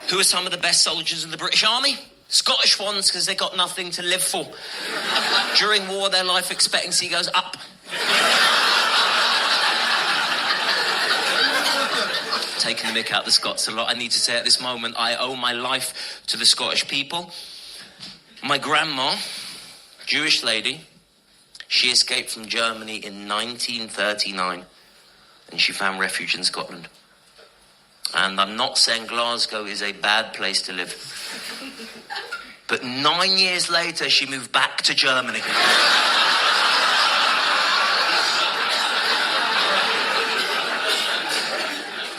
Who are some of the best soldiers in the British Army? Scottish ones, because they got nothing to live for. During war, their life expectancy goes up. Taking the mick out the Scots a lot. I need to say at this moment, I owe my life to the Scottish people. My grandma, Jewish lady, she escaped from Germany in 1939, and she found refuge in Scotland. And I'm not saying Glasgow is a bad place to live. But 9 years later, she moved back to Germany.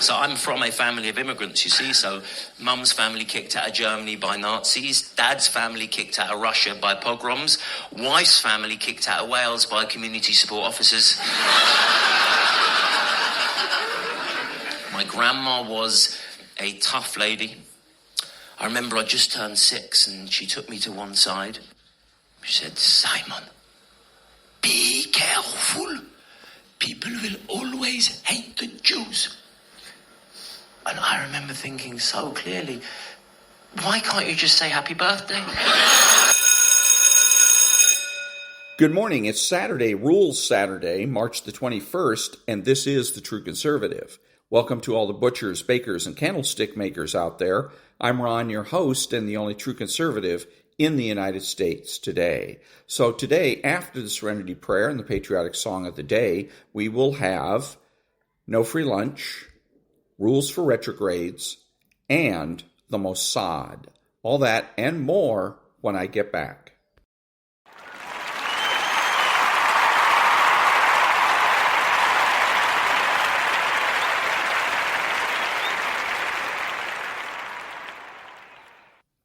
So I'm from a family of immigrants, you see. So mum's family kicked out of Germany by Nazis. Dad's family kicked out of Russia by pogroms. Wife's family kicked out of Wales by community support officers. My grandma was a tough lady. I remember I just turned 6 and she took me to one side. She said, "Simon, be careful. People will always hate the Jews." And I remember thinking so clearly, why can't you just say happy birthday? Good morning. It's Saturday, Rules Saturday, March the 21st, and this is The True Conservative. Welcome to all the butchers, bakers, and candlestick makers out there. I'm Ron, your host, and the only true conservative in the United States today. So today, after the Serenity prayer and the Patriotic song of the day, we will have no free lunch, rules for retrogrades, and the Mossad. All that and more when I get back.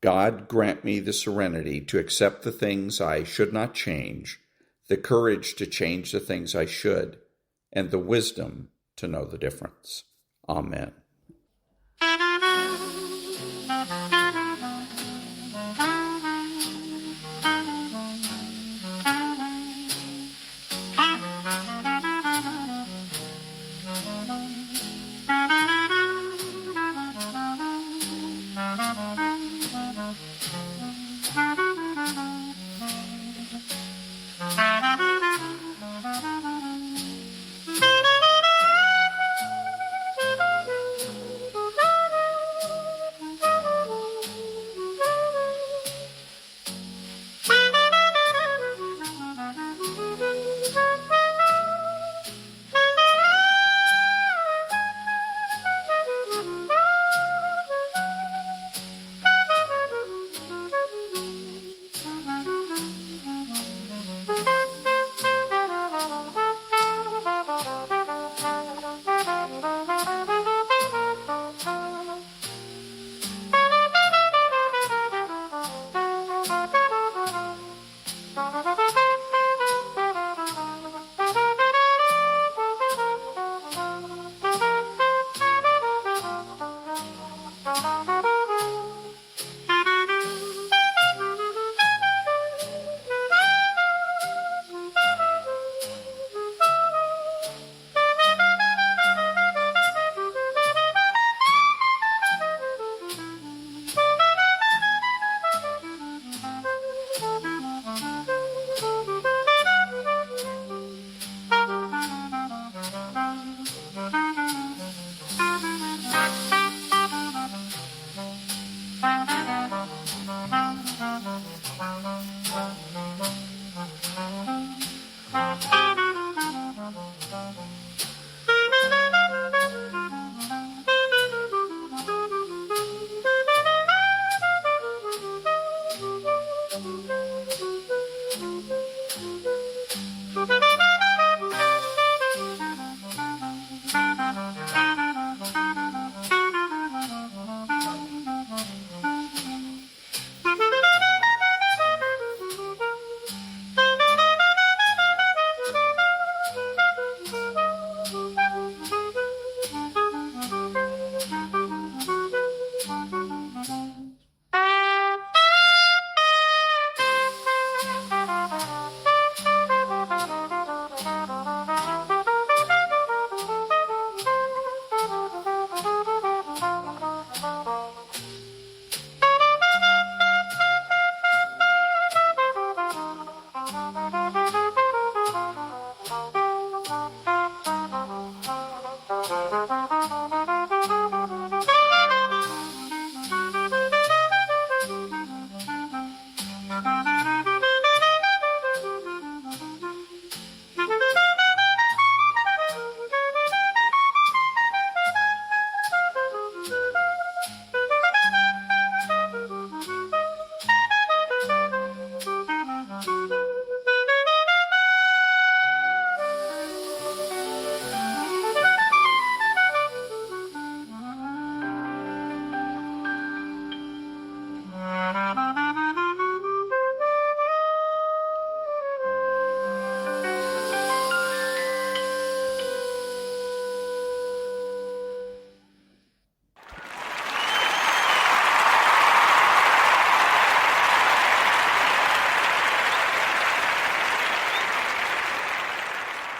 God grant me the serenity to accept the things I should not change, the courage to change the things I should, and the wisdom to know the difference. Amen.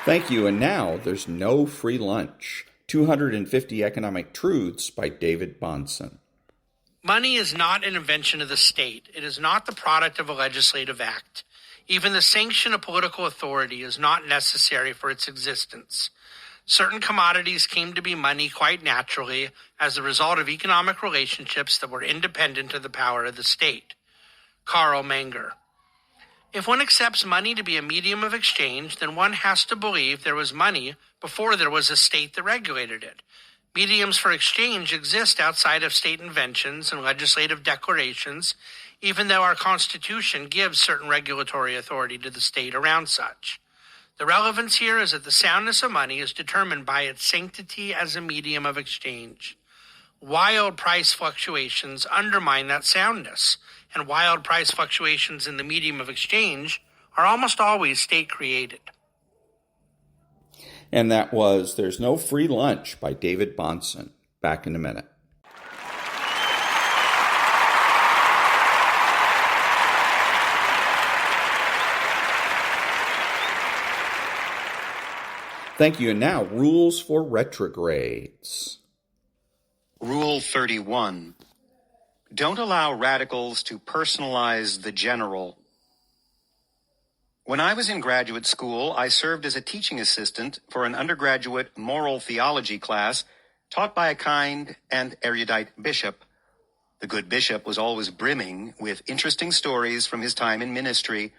Thank you, and now there's no free lunch. 250 Economic Truths by David Bahnsen. Money is not an invention of the state. It is not the product of a legislative act. Even the sanction of political authority is not necessary for its existence. Certain commodities came to be money quite naturally as a result of economic relationships that were independent of the power of the state. Karl Menger. If one accepts money to be a medium of exchange, then one has to believe there was money before there was a state that regulated it. Mediums for exchange exist outside of state inventions and legislative declarations, even though our Constitution gives certain regulatory authority to the state around such. The relevance here is that the soundness of money is determined by its sanctity as a medium of exchange. Wild price fluctuations undermine that soundness, and wild price fluctuations in the medium of exchange are almost always state-created. And that was There's No Free Lunch by David Bahnsen. Back in a minute. Thank you. And now, rules for retrogrades. Rule 31. Don't allow radicals to personalize the general. When I was in graduate school, I served as a teaching assistant for an undergraduate moral theology class taught by a kind and erudite bishop. The good bishop was always brimming with interesting stories from his time in ministry,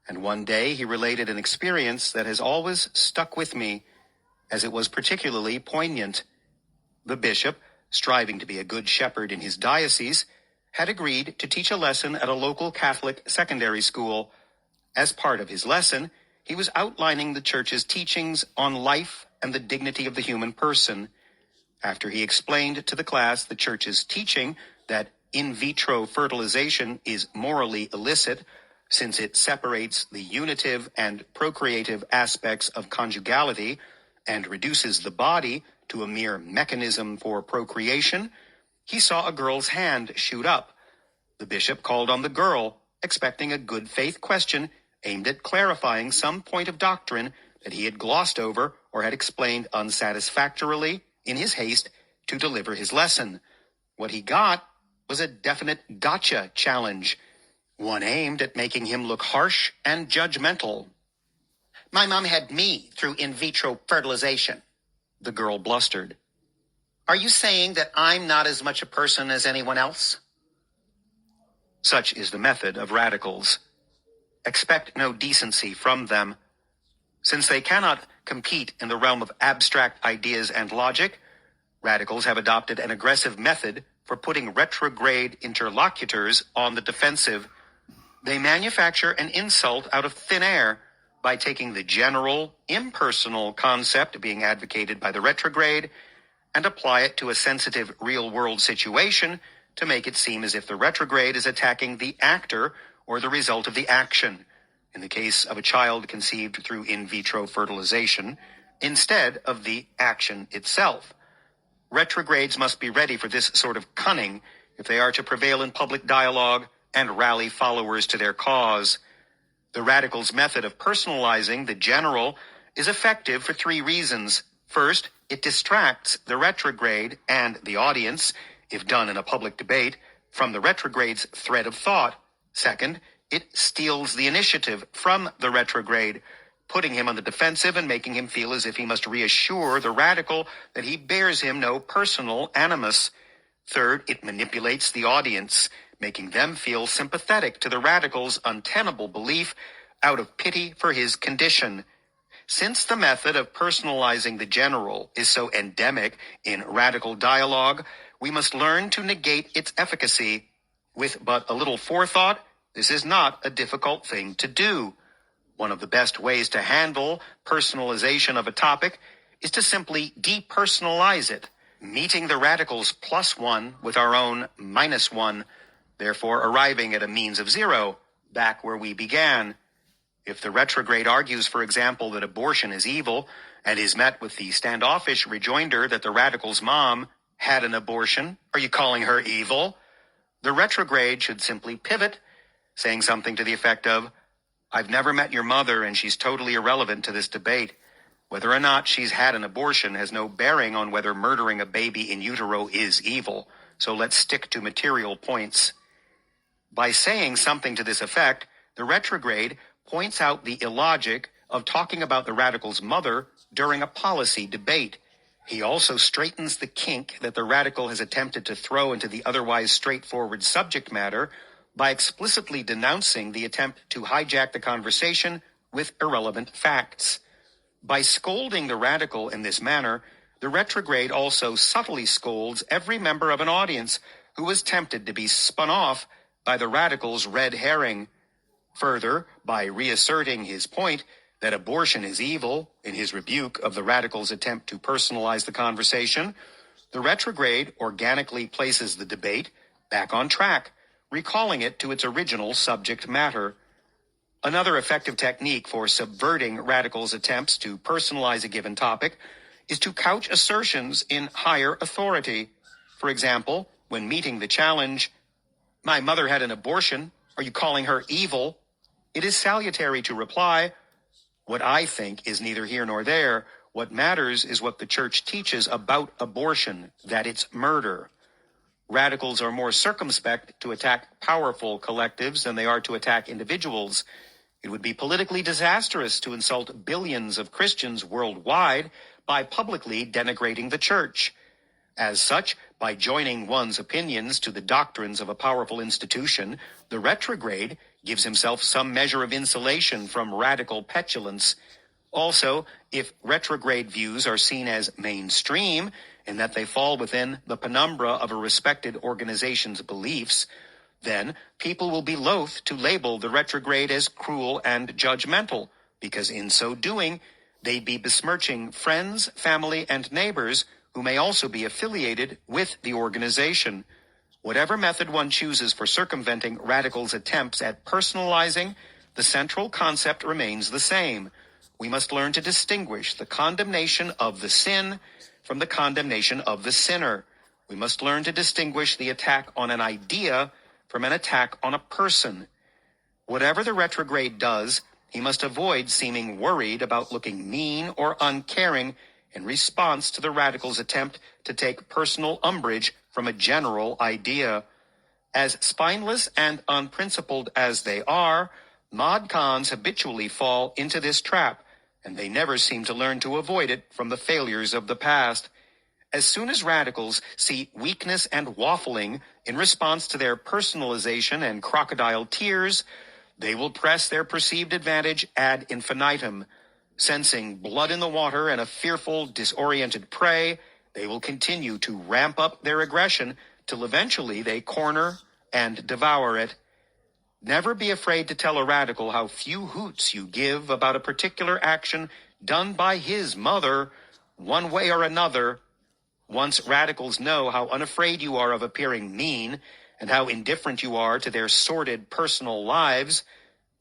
and one day he related an experience that has always stuck with me, as it was particularly poignant. The bishop, striving to be a good shepherd in his diocese, had agreed to teach a lesson at a local Catholic secondary school. As part of his lesson, he was outlining the church's teachings on life and the dignity of the human person. After he explained to the class the church's teaching that in vitro fertilization is morally illicit, since it separates the unitive and procreative aspects of conjugality and reduces the body to a mere mechanism for procreation, he saw a girl's hand shoot up. The bishop called on the girl, expecting a good faith question aimed at clarifying some point of doctrine that he had glossed over or had explained unsatisfactorily in his haste to deliver his lesson. What he got was a definite gotcha challenge, one aimed at making him look harsh and judgmental. "My mom had me through in vitro fertilization," the girl blustered. "Are you saying that I'm not as much a person as anyone else?" Such is the method of radicals. Expect no decency from them. Since they cannot compete in the realm of abstract ideas and logic, radicals have adopted an aggressive method for putting retrograde interlocutors on the defensive. They manufacture an insult out of thin air by taking the general, impersonal concept being advocated by the retrograde and apply it to a sensitive real-world situation to make it seem as if the retrograde is attacking the actor or the result of the action, in the case of a child conceived through in vitro fertilization, instead of the action itself. Retrogrades must be ready for this sort of cunning if they are to prevail in public dialogue and rally followers to their cause. The radicals' method of personalizing the general is effective for three reasons. First, it distracts the retrograde and the audience, if done in a public debate, from the retrograde's thread of thought. Second, it steals the initiative from the retrograde, putting him on the defensive and making him feel as if he must reassure the radical that he bears him no personal animus. Third, it manipulates the audience, making them feel sympathetic to the radical's untenable belief out of pity for his condition. Since the method of personalizing the general is so endemic in radical dialogue, we must learn to negate its efficacy. With but a little forethought, this is not a difficult thing to do. One of the best ways to handle personalization of a topic is to simply depersonalize it, meeting the radicals +1 with our own -1, therefore arriving at a means of 0, back where we began. If the retrograde argues, for example, that abortion is evil, and is met with the standoffish rejoinder that the radical's mom had an abortion, are you calling her evil? The retrograde should simply pivot, saying something to the effect of, "I've never met your mother and she's totally irrelevant to this debate. Whether or not she's had an abortion has no bearing on whether murdering a baby in utero is evil, so let's stick to material points. By saying something to this effect, the retrograde points out the illogic of talking about the radical's mother during a policy debate. He also straightens the kink that the radical has attempted to throw into the otherwise straightforward subject matter by explicitly denouncing the attempt to hijack the conversation with irrelevant facts. By scolding the radical in this manner, the retrograde also subtly scolds every member of an audience who was tempted to be spun off by the radical's red herring. Further, by reasserting his point that abortion is evil in his rebuke of the radical's attempt to personalize the conversation, the retrograde organically places the debate back on track, recalling it to its original subject matter. Another effective technique for subverting radicals' attempts to personalize a given topic is to couch assertions in higher authority. For example, when meeting the challenge, "My mother had an abortion. Are you calling her evil?" it is salutary to reply, "What I think is neither here nor there. What matters is what the church teaches about abortion, that it's murder." Radicals are more circumspect to attack powerful collectives than they are to attack individuals. It would be politically disastrous to insult billions of Christians worldwide by publicly denigrating the church. As such, by joining one's opinions to the doctrines of a powerful institution, the retrograde gives himself some measure of insulation from radical petulance. Also, if retrograde views are seen as mainstream, in that they fall within the penumbra of a respected organization's beliefs, then people will be loath to label the retrograde as cruel and judgmental, because in so doing, they'd be besmirching friends, family, and neighbors who may also be affiliated with the organization. Whatever method one chooses for circumventing radicals' attempts at personalizing, the central concept remains the same. We must learn to distinguish the condemnation of the sin from the condemnation of the sinner. We must learn to distinguish the attack on an idea from an attack on a person. Whatever the retrograde does, he must avoid seeming worried about looking mean or uncaring in response to the radical's attempt to take personal umbrage from a general idea. As spineless and unprincipled as they are, mod cons habitually fall into this trap, and they never seem to learn to avoid it from the failures of the past. As soon as radicals see weakness and waffling in response to their personalization and crocodile tears, they will press their perceived advantage ad infinitum. Sensing blood in the water and a fearful, disoriented prey, they will continue to ramp up their aggression till eventually they corner and devour it. Never be afraid to tell a radical how few hoots you give about a particular action done by his mother, one way or another. Once radicals know how unafraid you are of appearing mean and how indifferent you are to their sordid personal lives,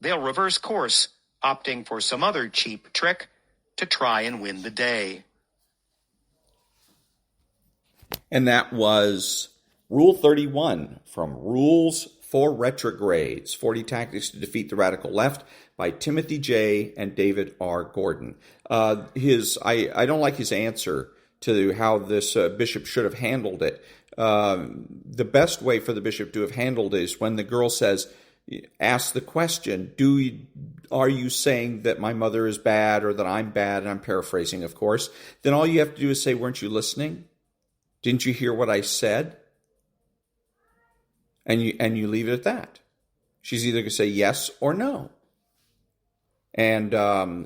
they'll reverse course, opting for some other cheap trick to try and win the day. And that was Rule 31 from Rules for Retrogrades, 40 Tactics to Defeat the Radical Left by Timothy J. and David R. Gordon. I don't like his answer to how this bishop should have handled it. The best way for the bishop to have handled it is when the girl says, ask the question, are you saying that my mother is bad or that I'm bad? And I'm paraphrasing, of course. Then all you have to do is say, weren't you listening? Didn't you hear what I said? And you leave it at that. She's either going to say yes or no. And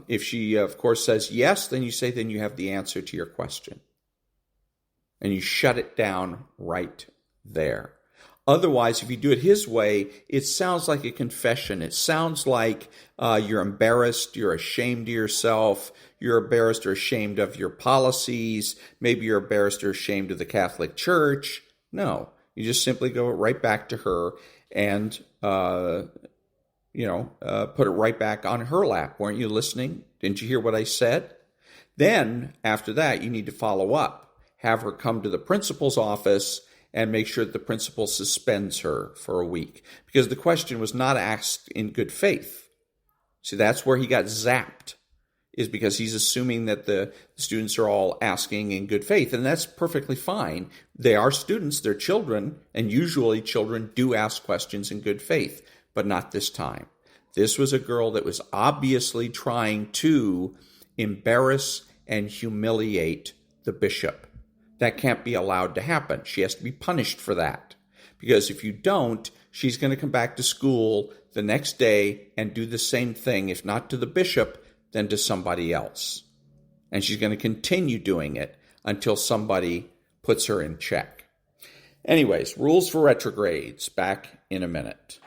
if she, of course, says yes, then you say, then you have the answer to your question. And you shut it down right there. Otherwise, if you do it his way, it sounds like a confession. It sounds like you're embarrassed, you're ashamed of yourself, you're embarrassed or ashamed of your policies, maybe you're embarrassed or ashamed of the Catholic Church. No, you just simply go right back to her and, put it right back on her lap. Weren't you listening? Didn't you hear what I said? Then, after that, you need to follow up. Have her come to the principal's office and make sure that the principal suspends her for a week. Because the question was not asked in good faith. See, that's where he got zapped. is because he's assuming that the students are all asking in good faith, and that's perfectly fine. They are students, they're children, and usually children do ask questions in good faith, but not this time. This was a girl that was obviously trying to embarrass and humiliate the bishop. That can't be allowed to happen. She has to be punished for that. Because if you don't, she's going to come back to school the next day and do the same thing, if not to the bishop, then to somebody else. And she's going to continue doing it until somebody puts her in check. Anyways, rules for retrogrades. Back in a minute.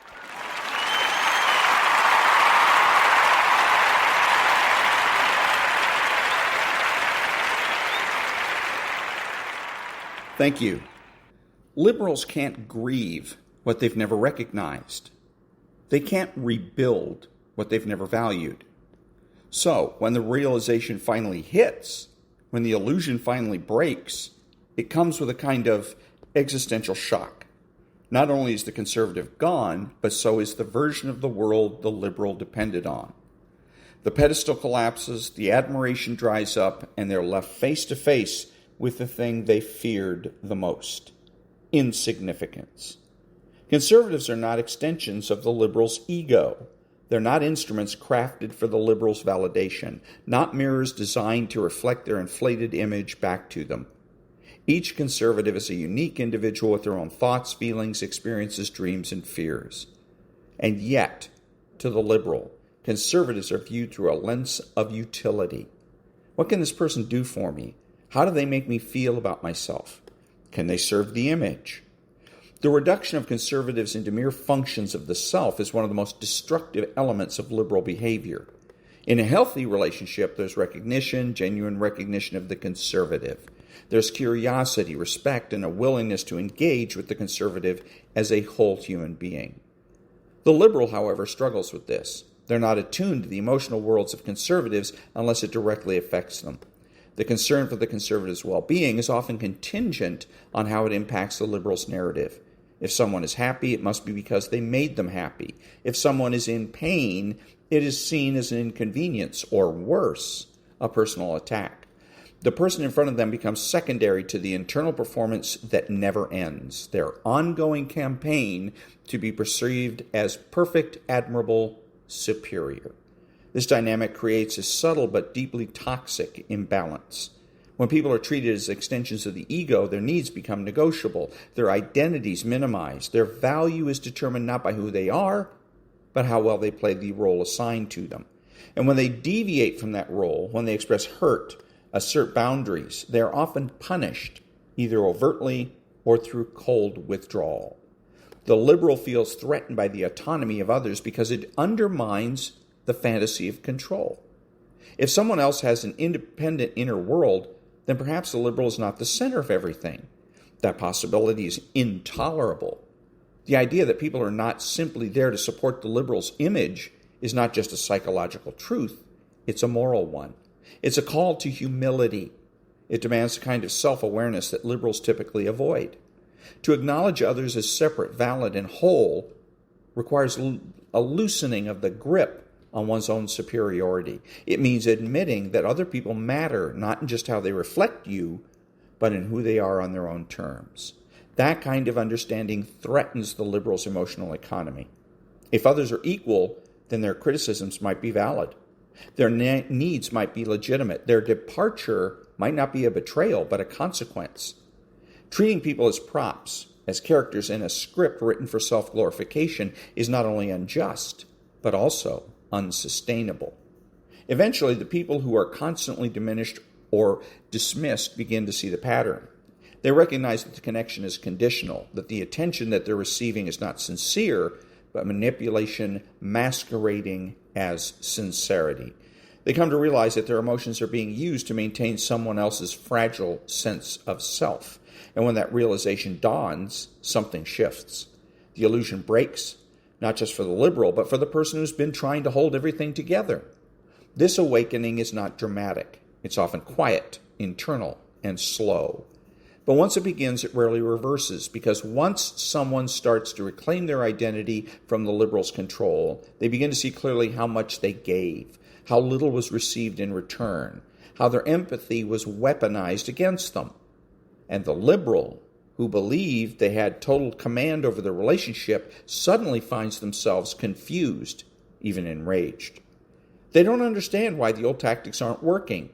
Thank you. Liberals can't grieve what they've never recognized. They can't rebuild what they've never valued. So, when the realization finally hits, when the illusion finally breaks, it comes with a kind of existential shock. Not only is the conservative gone, but so is the version of the world the liberal depended on. The pedestal collapses, the admiration dries up, and they're left face to face with the thing they feared the most: insignificance. Conservatives are not extensions of the liberals' ego. They're not instruments crafted for the liberals' validation, not mirrors designed to reflect their inflated image back to them. Each conservative is a unique individual with their own thoughts, feelings, experiences, dreams, and fears. And yet, to the liberal, conservatives are viewed through a lens of utility. What can this person do for me? How do they make me feel about myself? Can they serve the image? The reduction of conservatives into mere functions of the self is one of the most destructive elements of liberal behavior. In a healthy relationship, there's recognition, genuine recognition of the conservative. There's curiosity, respect, and a willingness to engage with the conservative as a whole human being. The liberal, however, struggles with this. They're not attuned to the emotional worlds of conservatives unless it directly affects them. The concern for the conservative's well-being is often contingent on how it impacts the liberal's narrative. If someone is happy, it must be because they made them happy. If someone is in pain, it is seen as an inconvenience, or worse, a personal attack. The person in front of them becomes secondary to the internal performance that never ends, their ongoing campaign to be perceived as perfect, admirable, superior. This dynamic creates a subtle but deeply toxic imbalance. When people are treated as extensions of the ego, their needs become negotiable, their identities minimized, their value is determined not by who they are, but how well they play the role assigned to them. And when they deviate from that role, when they express hurt, assert boundaries, they are often punished, either overtly or through cold withdrawal. The liberal feels threatened by the autonomy of others because it undermines the fantasy of control. If someone else has an independent inner world, then perhaps the liberal is not the center of everything. That possibility is intolerable. The idea that people are not simply there to support the liberal's image is not just a psychological truth, it's a moral one. It's a call to humility. It demands a kind of self-awareness that liberals typically avoid. To acknowledge others as separate, valid, and whole requires a loosening of the grip on one's own superiority. It means admitting that other people matter not in just how they reflect you, but in who they are on their own terms. That kind of understanding threatens the liberals' emotional economy. If others are equal, then their criticisms might be valid. Their needs might be legitimate. Their departure might not be a betrayal, but a consequence. Treating people as props, as characters in a script written for self-glorification, is not only unjust, but also unsustainable. Eventually, the people who are constantly diminished or dismissed begin to see the pattern. They recognize that the connection is conditional, that the attention that they're receiving is not sincere, but manipulation masquerading as sincerity. They come to realize that their emotions are being used to maintain someone else's fragile sense of self. And when that realization dawns, something shifts. The illusion breaks, not just for the liberal, but for the person who's been trying to hold everything together. This awakening is not dramatic. It's often quiet, internal, and slow. But once it begins, it rarely reverses, because once someone starts to reclaim their identity from the liberals' control, they begin to see clearly how much they gave, how little was received in return, how their empathy was weaponized against them. And the liberal, who believed they had total command over the relationship, suddenly finds themselves confused, even enraged. They don't understand why the old tactics aren't working.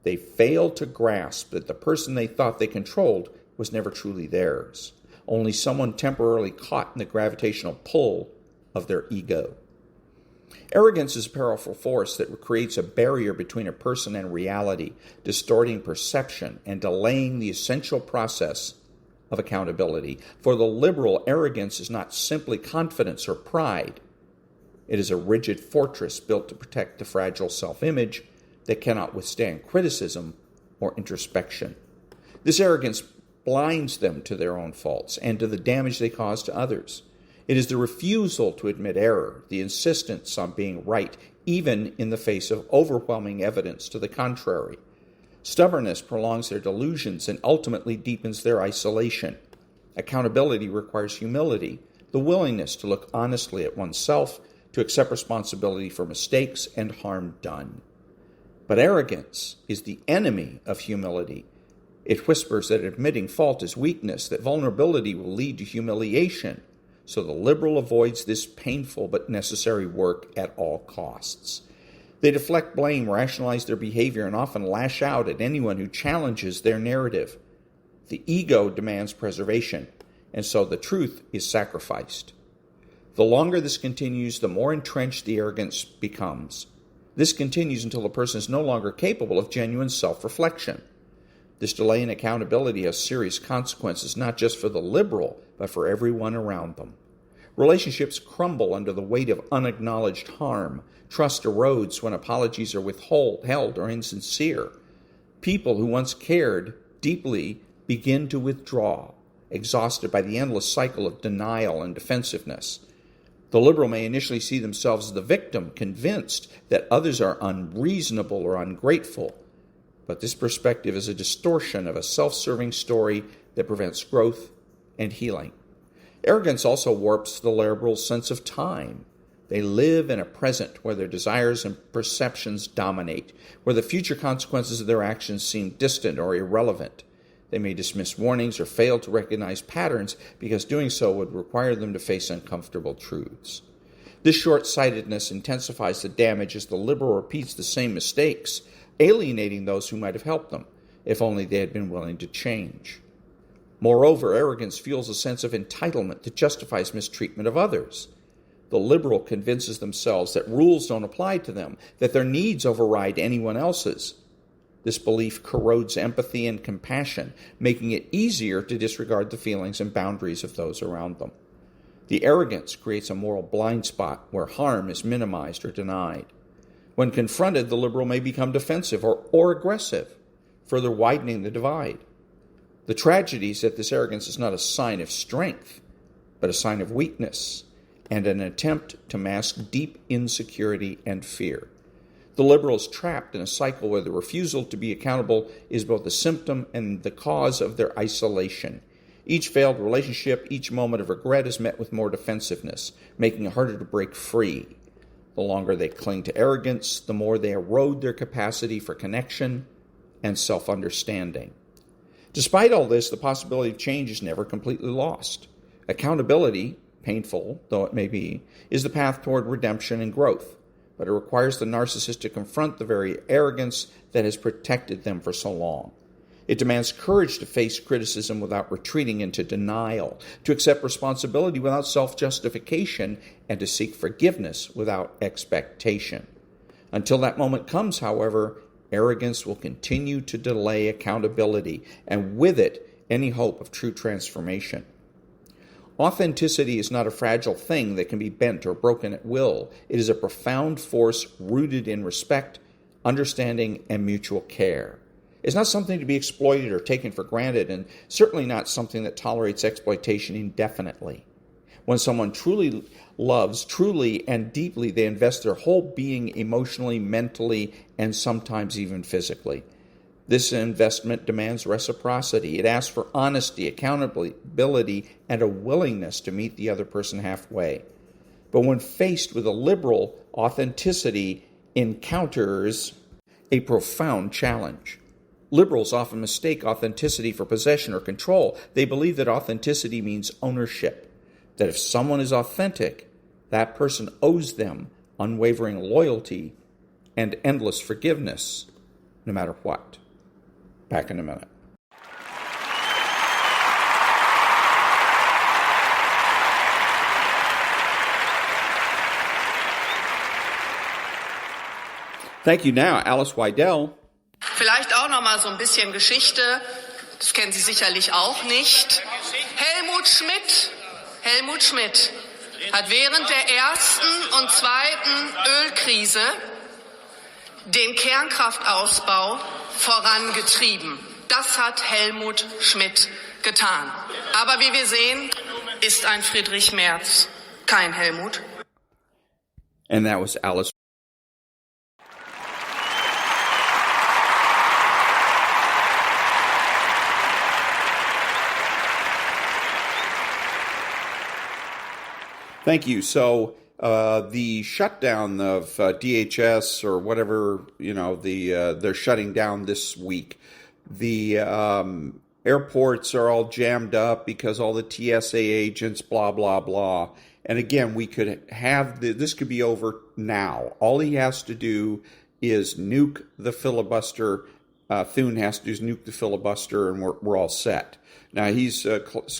They fail to grasp that the person they thought they controlled was never truly theirs, only someone temporarily caught in the gravitational pull of their ego. Arrogance is a powerful force that creates a barrier between a person and reality, distorting perception and delaying the essential process of accountability. For the liberal, arrogance is not simply confidence or pride. It is a rigid fortress built to protect the fragile self-image that cannot withstand criticism or introspection. This arrogance blinds them to their own faults and to the damage they cause to others. It is the refusal to admit error, the insistence on being right, even in the face of overwhelming evidence to the contrary. Stubbornness prolongs their delusions and ultimately deepens their isolation. Accountability requires humility, the willingness to look honestly at oneself, to accept responsibility for mistakes and harm done. But arrogance is the enemy of humility. It whispers that admitting fault is weakness, that vulnerability will lead to humiliation. So the liberal avoids this painful but necessary work at all costs. They deflect blame, rationalize their behavior, and often lash out at anyone who challenges their narrative. The ego demands preservation, and so the truth is sacrificed. The longer this continues, the more entrenched the arrogance becomes. This continues until the person is no longer capable of genuine self-reflection. This delay in accountability has serious consequences, not just for the liberal, but for everyone around them. Relationships crumble under the weight of unacknowledged harm. Trust erodes when apologies are withheld or insincere. People who once cared deeply begin to withdraw, exhausted by the endless cycle of denial and defensiveness. The liberal may initially see themselves as the victim, convinced that others are unreasonable or ungrateful. But this perspective is a distortion of a self-serving story that prevents growth and healing. Arrogance also warps the liberal's sense of time. They live in a present where their desires and perceptions dominate, where the future consequences of their actions seem distant or irrelevant. They may dismiss warnings or fail to recognize patterns because doing so would require them to face uncomfortable truths. This short-sightedness intensifies the damage as the liberal repeats the same mistakes, alienating those who might have helped them, if only they had been willing to change. Moreover, arrogance fuels a sense of entitlement that justifies mistreatment of others. The liberal convinces themselves that rules don't apply to them, that their needs override anyone else's. This belief corrodes empathy and compassion, making it easier to disregard the feelings and boundaries of those around them. The arrogance creates a moral blind spot where harm is minimized or denied. When confronted, the liberal may become defensive or aggressive, further widening the divide. The tragedy is that this arrogance is not a sign of strength, but a sign of weakness and an attempt to mask deep insecurity and fear. The liberal is trapped in a cycle where the refusal to be accountable is both the symptom and the cause of their isolation. Each failed relationship, each moment of regret is met with more defensiveness, making it harder to break free. The longer they cling to arrogance, the more they erode their capacity for connection and self-understanding. Despite all this, the possibility of change is never completely lost. Accountability, painful though it may be, is the path toward redemption and growth, but it requires the narcissist to confront the very arrogance that has protected them for so long. It demands courage to face criticism without retreating into denial, to accept responsibility without self-justification, and to seek forgiveness without expectation. Until that moment comes, however, arrogance will continue to delay accountability, and with it, any hope of true transformation. Authenticity is not a fragile thing that can be bent or broken at will. It is a profound force rooted in respect, understanding, and mutual care. It's not something to be exploited or taken for granted, and certainly not something that tolerates exploitation indefinitely. When someone truly loves, truly and deeply, they invest their whole being emotionally, mentally, and sometimes even physically. This investment demands reciprocity. It asks for honesty, accountability, and a willingness to meet the other person halfway. But when faced with a liberal, authenticity encounters a profound challenge. Liberals often mistake authenticity for possession or control. They believe that authenticity means ownership, that if someone is authentic, that person owes them unwavering loyalty and endless forgiveness, no matter what. Back in a minute. Thank you. Now, Alice Weidel. Vielleicht auch noch mal so ein bisschen Geschichte. Das kennen Sie sicherlich auch nicht. Helmut Schmidt hat während der ersten und zweiten Ölkrise den Kernkraftausbau vorangetrieben. Das hat Helmut Schmidt getan. Aber wie wir sehen, ist ein Friedrich Merz kein Helmut. And that was Alice. Thank you. So the shutdown of DHS or whatever, they're shutting down this week. The airports are all jammed up because all the TSA agents, blah, blah, blah. And again, we could have this could be over now. All he has to do is nuke the filibuster. Thune has to do is nuke the filibuster, and we're all set. Now, he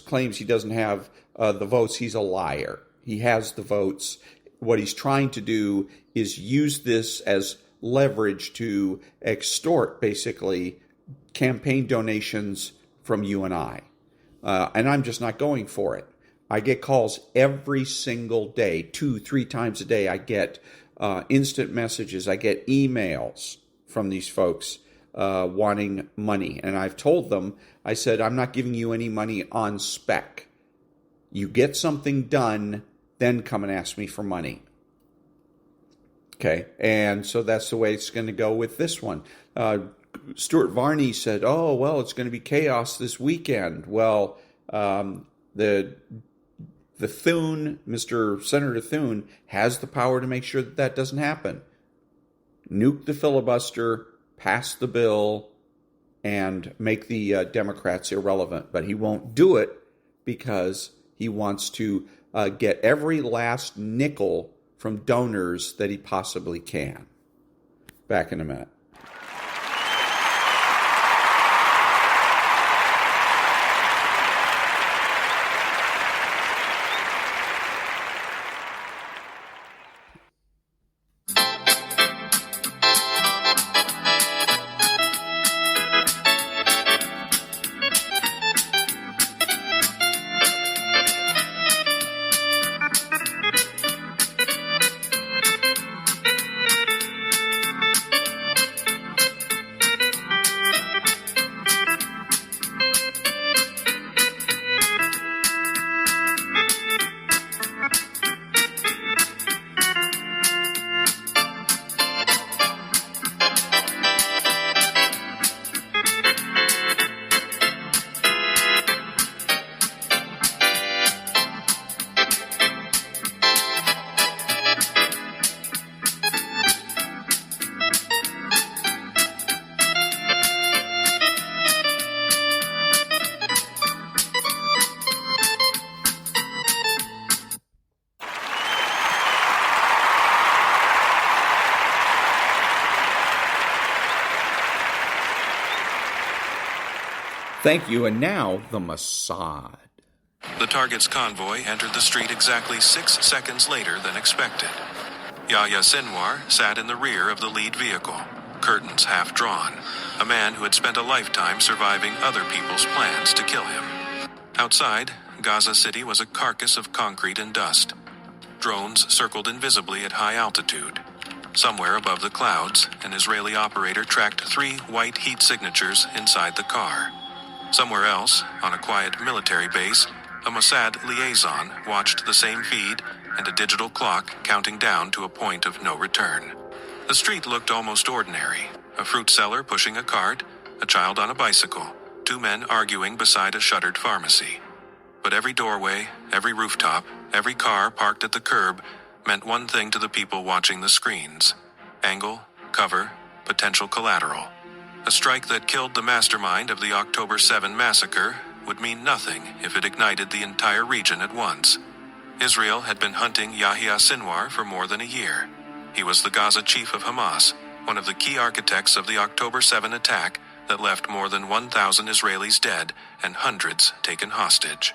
claims he doesn't have the votes. He's a liar. He has the votes. What he's trying to do is use this as leverage to extort, basically, campaign donations from you and I. And I'm just not going for it. I get calls every single day, 2-3 times a day. I get instant messages. I get emails from these folks wanting money. And I've told them, I said, I'm not giving you any money on spec. You get something done, then come and ask me for money. Okay, and so that's the way it's going to go with this one. Stuart Varney said, oh, well, it's going to be chaos this weekend. Well, the Thune, Mr. Senator Thune, has the power to make sure that doesn't happen. Nuke the filibuster, pass the bill, and make the Democrats irrelevant. But he won't do it because he wants to get every last nickel from donors that he possibly can. Back in a minute. Thank you. And now, the Mossad. The target's convoy entered the street exactly 6 seconds later than expected. Yahya Sinwar sat in the rear of the lead vehicle, curtains half drawn, a man who had spent a lifetime surviving other people's plans to kill him. Outside, Gaza City was a carcass of concrete and dust. Drones circled invisibly at high altitude. Somewhere above the clouds, an Israeli operator tracked 3 white heat signatures inside the car. Somewhere else, on a quiet military base, a Mossad liaison watched the same feed and a digital clock counting down to a point of no return. The street looked almost ordinary. A fruit seller pushing a cart, a child on a bicycle, 2 men arguing beside a shuttered pharmacy. But every doorway, every rooftop, every car parked at the curb meant one thing to the people watching the screens. Angle, cover, potential collateral. A strike that killed the mastermind of the October 7 massacre would mean nothing if it ignited the entire region at once. Israel had been hunting Yahya Sinwar for more than a year. He was the Gaza chief of Hamas, one of the key architects of the October 7 attack that left more than 1,000 Israelis dead and hundreds taken hostage.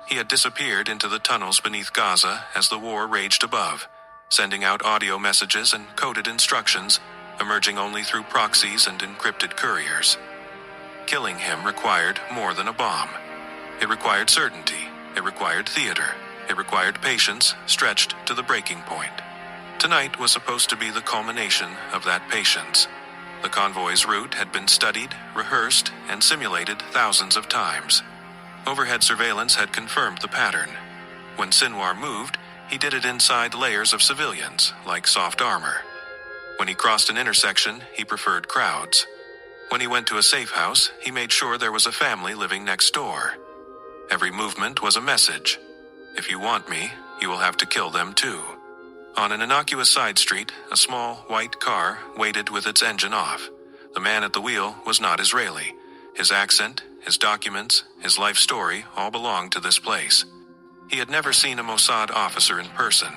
He had disappeared into the tunnels beneath Gaza as the war raged above, sending out audio messages and coded instructions, emerging only through proxies and encrypted couriers. Killing him required more than a bomb. It required certainty. It required theater. It required patience stretched to the breaking point. Tonight was supposed to be the culmination of that patience. The convoy's route had been studied, rehearsed, and simulated thousands of times. Overhead surveillance had confirmed the pattern. When Sinwar moved, he did it inside layers of civilians, like soft armor. When he crossed an intersection, he preferred crowds. When he went to a safe house, he made sure there was a family living next door. Every movement was a message. If you want me, you will have to kill them too. On an innocuous side street, a small, white car waited with its engine off. The man at the wheel was not Israeli. His accent, his documents, his life story all belonged to this place. He had never seen a Mossad officer in person.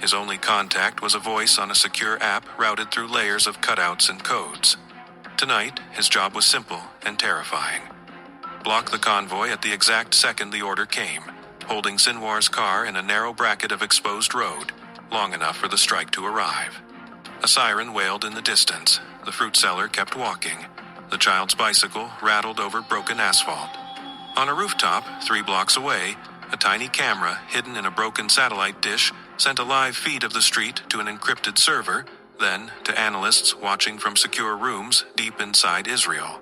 His only contact was a voice on a secure app routed through layers of cutouts and codes. Tonight, his job was simple and terrifying. Block the convoy at the exact second the order came, holding Sinwar's car in a narrow bracket of exposed road, long enough for the strike to arrive. A siren wailed in the distance. The fruit seller kept walking. The child's bicycle rattled over broken asphalt. On a rooftop, 3 blocks away, a tiny camera hidden in a broken satellite dish sent a live feed of the street to an encrypted server, then to analysts watching from secure rooms deep inside Israel.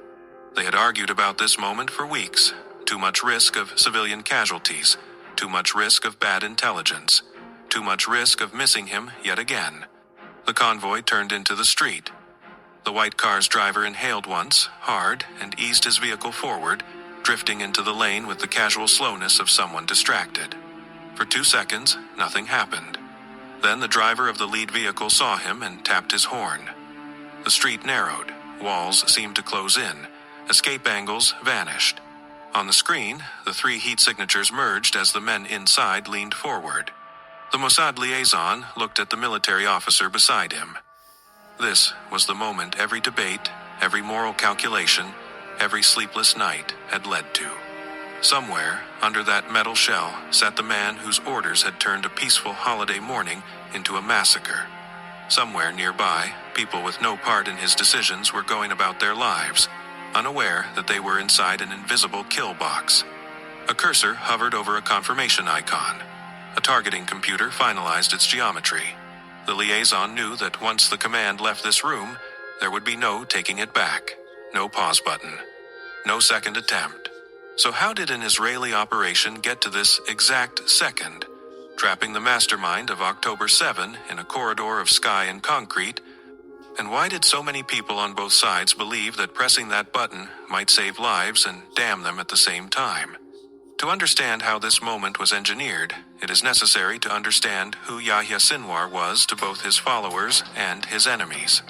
They had argued about this moment for weeks. Too much risk of civilian casualties. Too much risk of bad intelligence. Too much risk of missing him yet again. The convoy turned into the street. The white car's driver inhaled once, hard, and eased his vehicle forward, drifting into the lane with the casual slowness of someone distracted. For 2 seconds, nothing happened. Then the driver of the lead vehicle saw him and tapped his horn. The street narrowed. Walls seemed to close in. Escape angles vanished. On the screen, the 3 heat signatures merged as the men inside leaned forward. The Mossad liaison looked at the military officer beside him. This was the moment every debate, every moral calculation, every sleepless night had led to. Somewhere, under that metal shell, sat the man whose orders had turned a peaceful holiday morning into a massacre. Somewhere nearby, people with no part in his decisions were going about their lives, unaware that they were inside an invisible kill box. A cursor hovered over a confirmation icon. A targeting computer finalized its geometry. The liaison knew that once the command left this room, there would be no taking it back, no pause button, no second attempt. So how did an Israeli operation get to this exact second, trapping the mastermind of October 7 in a corridor of sky and concrete? And why did so many people on both sides believe that pressing that button might save lives and damn them at the same time? To understand how this moment was engineered, it is necessary to understand who Yahya Sinwar was to both his followers and his enemies.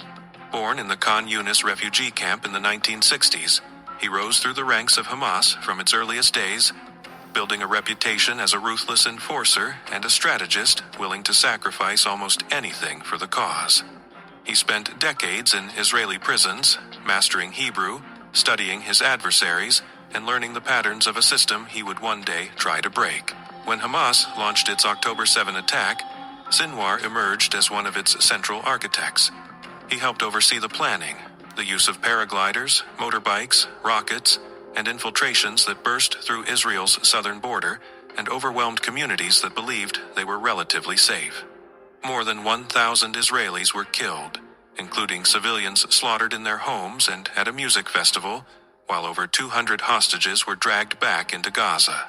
Born in the Khan Yunis refugee camp in the 1960s, he rose through the ranks of Hamas from its earliest days, building a reputation as a ruthless enforcer and a strategist willing to sacrifice almost anything for the cause. He spent decades in Israeli prisons, mastering Hebrew, studying his adversaries, and learning the patterns of a system he would one day try to break. When Hamas launched its October 7 attack, Sinwar emerged as one of its central architects. He helped oversee the planning, the use of paragliders, motorbikes, rockets, and infiltrations that burst through Israel's southern border and overwhelmed communities that believed they were relatively safe. More than 1,000 Israelis were killed, including civilians slaughtered in their homes and at a music festival, while over 200 hostages were dragged back into Gaza.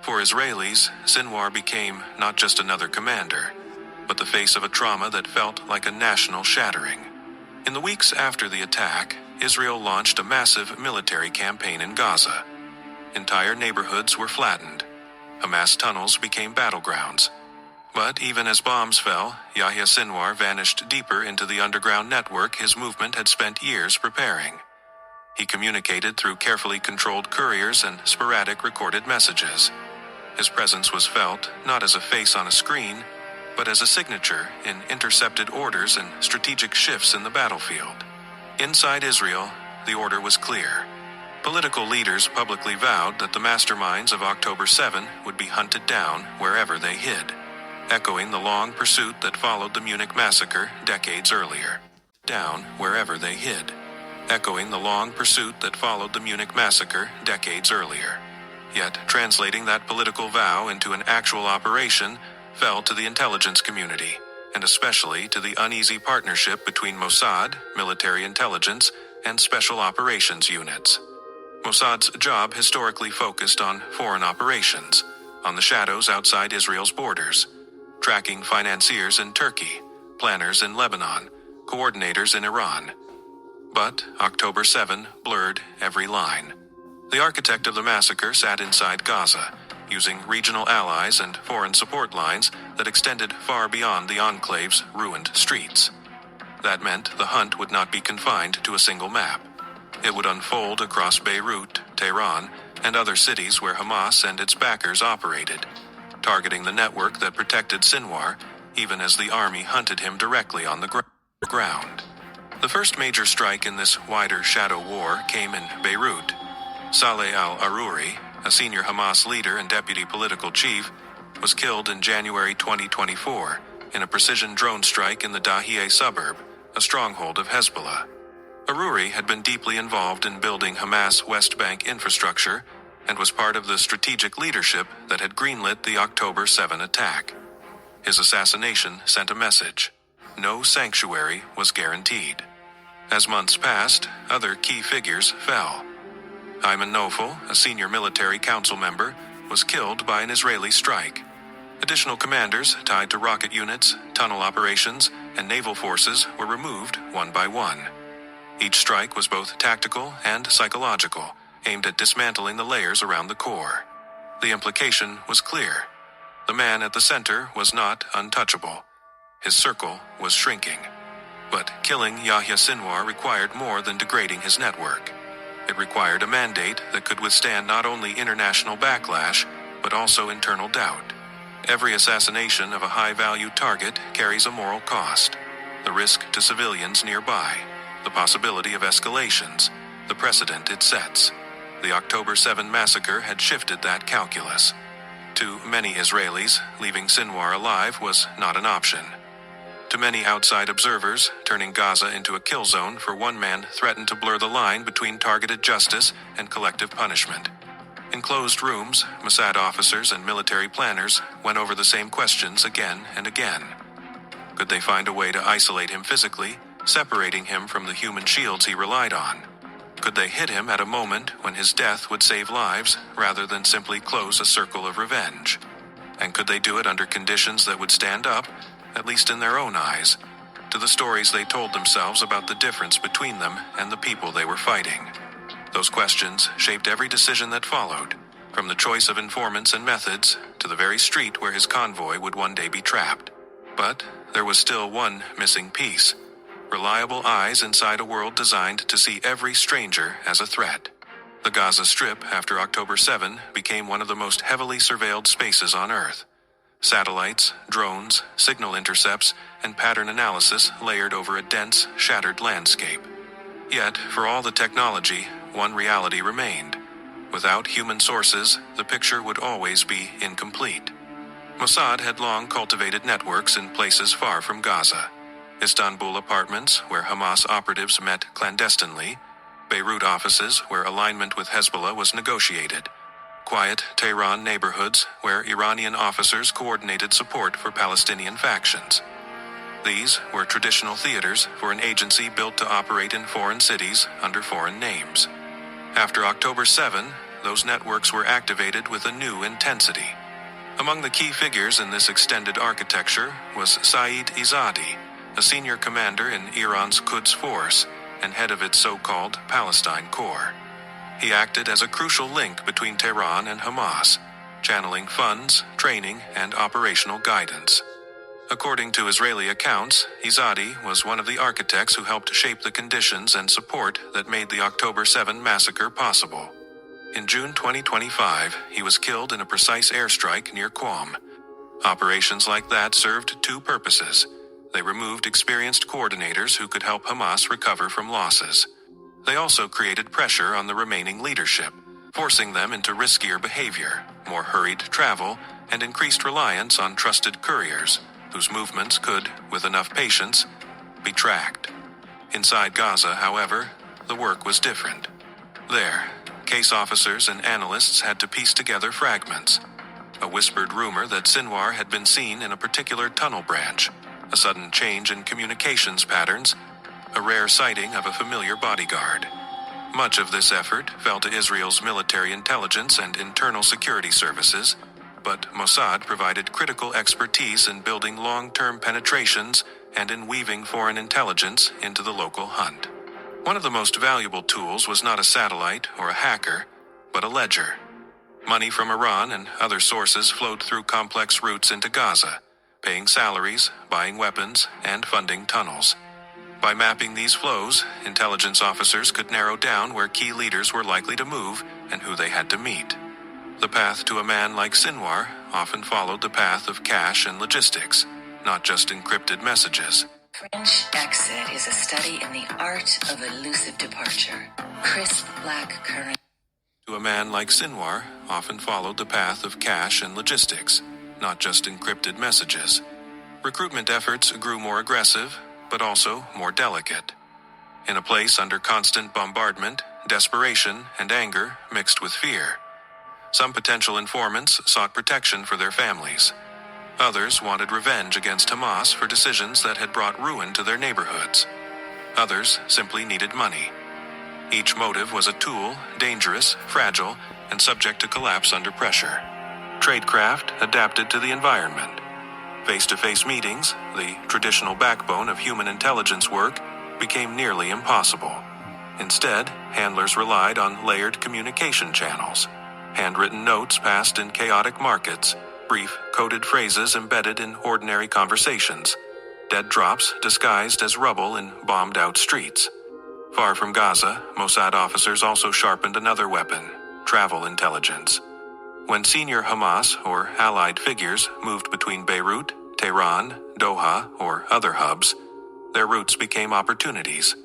For Israelis, Sinwar became not just another commander, but the face of a trauma that felt like a national shattering. In the weeks after the attack, Israel launched a massive military campaign in Gaza. Entire neighborhoods were flattened. Hamas tunnels became battlegrounds. But even as bombs fell, Yahya Sinwar vanished deeper into the underground network his movement had spent years preparing. He communicated through carefully controlled couriers and sporadic recorded messages. His presence was felt not as a face on a screen, but as a signature in intercepted orders and strategic shifts in the battlefield. Inside Israel, the order was clear. Political leaders publicly vowed that the masterminds of October 7 would be hunted down wherever they hid, echoing the long pursuit that followed the Munich massacre decades earlier. Down wherever they hid, echoing the long pursuit that followed the Munich massacre decades earlier. Yet, translating that political vow into an actual operation fell to the intelligence community, and especially to the uneasy partnership between Mossad, military intelligence, and special operations units. Mossad's job historically focused on foreign operations, on the shadows outside Israel's borders, tracking financiers in Turkey, planners in Lebanon, coordinators in Iran. But October 7 blurred every line. The architect of the massacre sat inside Gaza, using regional allies and foreign support lines that extended far beyond the enclave's ruined streets. That meant the hunt would not be confined to a single map. It would unfold across Beirut, Tehran, and other cities where Hamas and its backers operated, targeting the network that protected Sinwar, even as the army hunted him directly on the ground. The first major strike in this wider shadow war came in Beirut. Saleh al-Aruri, a senior Hamas leader and deputy political chief, was killed in January 2024 in a precision drone strike in the Dahieh suburb, a stronghold of Hezbollah. Aruri had been deeply involved in building Hamas West Bank infrastructure and was part of the strategic leadership that had greenlit the October 7 attack. His assassination sent a message. No sanctuary was guaranteed. As months passed, other key figures fell. Ayman Nofel, a senior military council member, was killed by an Israeli strike. Additional commanders tied to rocket units, tunnel operations, and naval forces were removed one by one. Each strike was both tactical and psychological, aimed at dismantling the layers around the core. The implication was clear. The man at the center was not untouchable. His circle was shrinking. But killing Yahya Sinwar required more than degrading his network. It required a mandate that could withstand not only international backlash, but also internal doubt. Every assassination of a high-value target carries a moral cost. The risk to civilians nearby, the possibility of escalations, the precedent it sets. The October 7 massacre had shifted that calculus. To many Israelis, leaving Sinwar alive was not an option. To many outside observers, turning Gaza into a kill zone for one man threatened to blur the line between targeted justice and collective punishment. In closed rooms, Mossad officers and military planners went over the same questions again and again. Could they find a way to isolate him physically, separating him from the human shields he relied on? Could they hit him at a moment when his death would save lives rather than simply close a circle of revenge? And could they do it under conditions that would stand up, at least in their own eyes, to the stories they told themselves about the difference between them and the people they were fighting? Those questions shaped every decision that followed, from the choice of informants and methods to the very street where his convoy would one day be trapped. But there was still one missing piece: reliable eyes inside a world designed to see every stranger as a threat. The Gaza Strip, after October 7, became one of the most heavily surveilled spaces on Earth. Satellites, drones, signal intercepts, and pattern analysis layered over a dense, shattered landscape. Yet, for all the technology, one reality remained. Without human sources, the picture would always be incomplete. Mossad had long cultivated networks in places far from Gaza. Istanbul apartments, where Hamas operatives met clandestinely. Beirut offices, where alignment with Hezbollah was negotiated. Quiet Tehran neighborhoods, where Iranian officers coordinated support for Palestinian factions. These were traditional theaters for an agency built to operate in foreign cities under foreign names. After October 7, those networks were activated with a new intensity. Among the key figures in this extended architecture was Saeed Izadi, a senior commander in Iran's Quds Force and head of its so-called Palestine Corps. He acted as a crucial link between Tehran and Hamas, channeling funds, training, and operational guidance. According to Israeli accounts, Izadi was one of the architects who helped shape the conditions and support that made the October 7 massacre possible. In June 2025, he was killed in a precise airstrike near Qom. Operations like that served two purposes. They removed experienced coordinators who could help Hamas recover from losses. They also created pressure on the remaining leadership, forcing them into riskier behavior, more hurried travel, and increased reliance on trusted couriers, whose movements could, with enough patience, be tracked. Inside Gaza, however, the work was different. There, case officers and analysts had to piece together fragments. A whispered rumor that Sinwar had been seen in a particular tunnel branch, a sudden change in communications patterns, a rare sighting of a familiar bodyguard. Much of this effort fell to Israel's military intelligence and internal security services, but Mossad provided critical expertise in building long-term penetrations and in weaving foreign intelligence into the local hunt. One of the most valuable tools was not a satellite or a hacker, but a ledger. Money from Iran and other sources flowed through complex routes into Gaza, paying salaries, buying weapons, and funding tunnels. By mapping these flows, intelligence officers could narrow down where key leaders were likely to move and who they had to meet. The path to a man like Sinwar often followed the path of cash and logistics, not just encrypted messages. French exit is a study in the art of elusive departure. Crisp black current. To a man like Sinwar often followed the path of cash and logistics, not just encrypted messages. Recruitment efforts grew more aggressive, but also more delicate. In a place under constant bombardment, desperation and anger mixed with fear. Some potential informants sought protection for their families. Others wanted revenge against Hamas for decisions that had brought ruin to their neighborhoods. Others simply needed money. Each motive was a tool, dangerous, fragile, and subject to collapse under pressure. Tradecraft adapted to the environment. Face-to-face meetings, the traditional backbone of human intelligence work, became nearly impossible. Instead, handlers relied on layered communication channels. Handwritten notes passed in chaotic markets, brief coded phrases embedded in ordinary conversations, dead drops disguised as rubble in bombed-out streets. Far from Gaza, Mossad officers also sharpened another weapon, travel intelligence. When senior Hamas or allied figures moved between Beirut, Tehran, Doha, or other hubs, their routes became opportunities.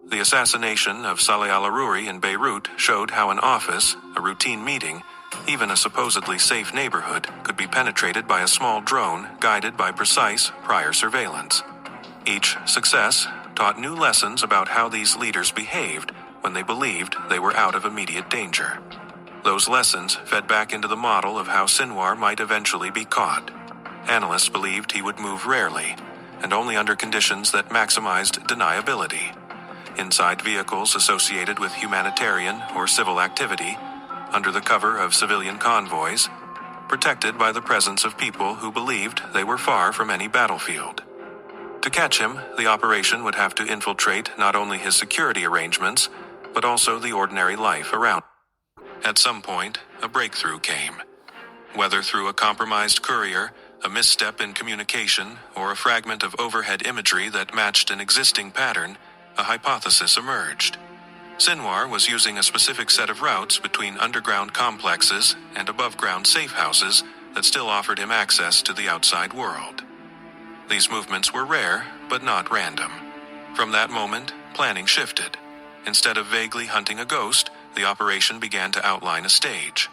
The assassination of Saleh al-Aruri in Beirut showed how an office, a routine meeting, even a supposedly safe neighborhood, could be penetrated by a small drone guided by precise prior surveillance. Each success taught new lessons about how these leaders behaved when they believed they were out of immediate danger. Those lessons fed back into the model of how Sinwar might eventually be caught. Analysts believed he would move rarely, and only under conditions that maximized deniability. Inside vehicles associated with humanitarian or civil activity, under the cover of civilian convoys, protected by the presence of people who believed they were far from any battlefield. To catch him, the operation would have to infiltrate not only his security arrangements, but also the ordinary life around. At some point, a breakthrough came. Whether through a compromised courier, a misstep in communication, or a fragment of overhead imagery that matched an existing pattern, a hypothesis emerged. Sinwar was using a specific set of routes between underground complexes and above-ground safe houses that still offered him access to the outside world. These movements were rare, but not random. From that moment, planning shifted. Instead of vaguely hunting a ghost, the operation began to outline a stage.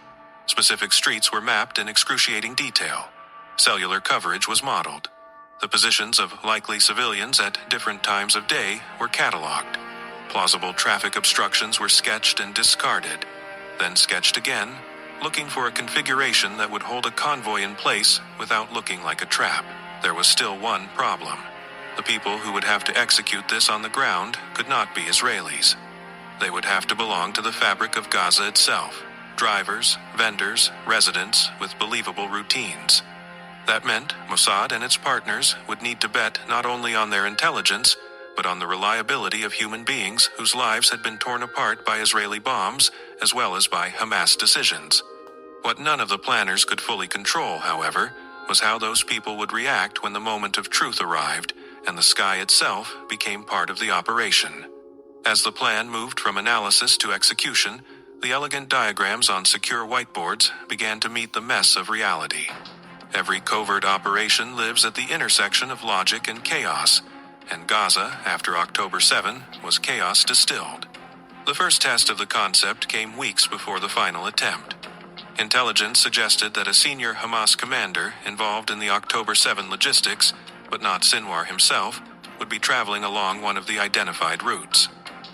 Specific streets were mapped in excruciating detail. Cellular coverage was modeled. The positions of likely civilians at different times of day were cataloged. Plausible traffic obstructions were sketched and discarded, then sketched again, looking for a configuration that would hold a convoy in place without looking like a trap. There was still one problem. The people who would have to execute this on the ground could not be Israelis. They would have to belong to the fabric of Gaza itself. Drivers, vendors, residents with believable routines. That meant Mossad and its partners would need to bet not only on their intelligence, but on the reliability of human beings whose lives had been torn apart by Israeli bombs, as well as by Hamas decisions. What none of the planners could fully control, however, was how those people would react when the moment of truth arrived and the sky itself became part of the operation. As the plan moved from analysis to execution, the elegant diagrams on secure whiteboards began to meet the mess of reality. Every covert operation lives at the intersection of logic and chaos, and Gaza, after October 7, was chaos distilled. The first test of the concept came weeks before the final attempt. Intelligence suggested that a senior Hamas commander involved in the October 7 logistics, but not Sinwar himself, would be traveling along one of the identified routes.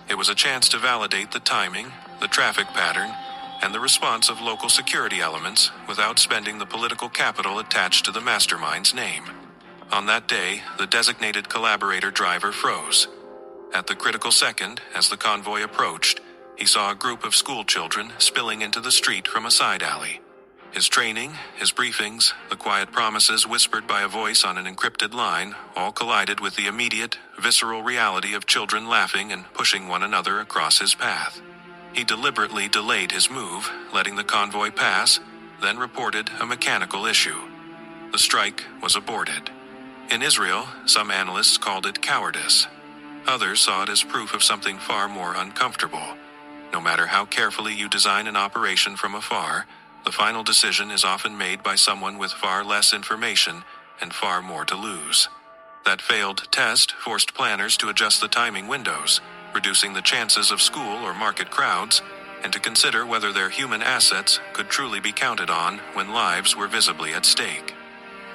It was a chance to validate the timing, the traffic pattern, and the response of local security elements without spending the political capital attached to the mastermind's name. On that day, the designated collaborator driver froze. At the critical second, as the convoy approached, he saw a group of school children spilling into the street from a side alley. His training, his briefings, the quiet promises whispered by a voice on an encrypted line all collided with the immediate, visceral reality of children laughing and pushing one another across his path. He deliberately delayed his move, letting the convoy pass, then reported a mechanical issue. The strike was aborted. In Israel, some analysts called it cowardice. Others saw it as proof of something far more uncomfortable. No matter how carefully you design an operation from afar, the final decision is often made by someone with far less information and far more to lose. That failed test forced planners to adjust the timing windows, reducing the chances of school or market crowds, and to consider whether their human assets could truly be counted on when lives were visibly at stake.